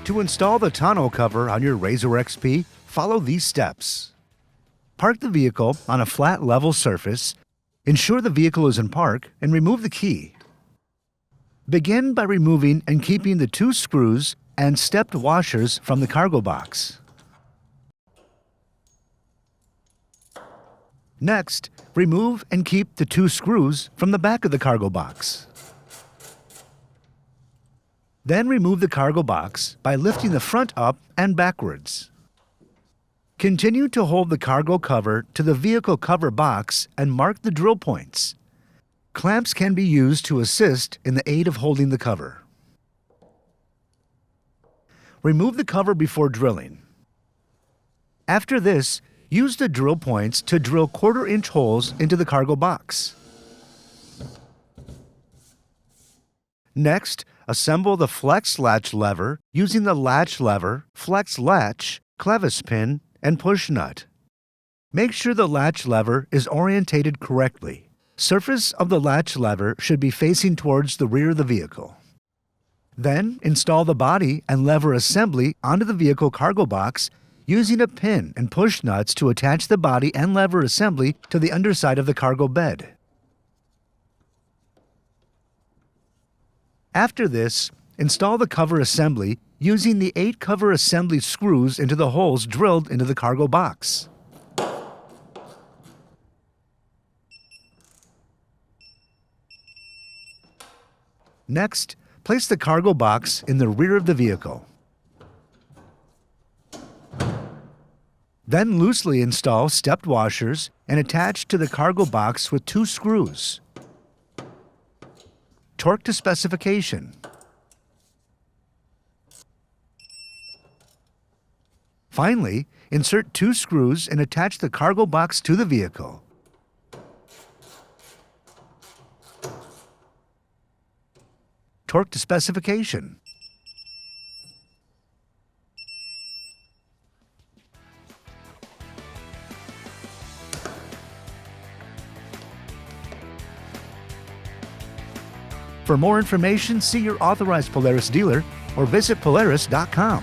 To install the tonneau cover on your Razor XP, follow these steps. Park the vehicle on a flat, level surface. Ensure the vehicle is in park and remove the key. Begin by removing and keeping the 2 screws and stepped washers from the cargo box. Next, remove and keep the 2 screws from the back of the cargo box. Then remove the cargo box by lifting the front up and backwards. Continue to hold the cargo cover to the vehicle cover box and mark the drill points. Clamps can be used to assist in the aid of holding the cover. Remove the cover before drilling. After this, use the drill points to drill 1/4-inch holes into the cargo box. Next, assemble the flex latch lever using the latch lever, flex latch, clevis pin, and push nut. Make sure the latch lever is orientated correctly. Surface of the latch lever should be facing towards the rear of the vehicle. Then, install the body and lever assembly onto the vehicle cargo box using a pin and push nuts to attach the body and lever assembly to the underside of the cargo bed. After this, install the cover assembly using the 8 cover assembly screws into the holes drilled into the cargo box. Next, place the cargo box in the rear of the vehicle. Then loosely install stepped washers and attach to the cargo box with 2 screws. Torque to specification. Finally, insert 2 screws and attach the cargo box to the vehicle. Torque to specification. For more information, see your authorized Polaris dealer or visit Polaris.com.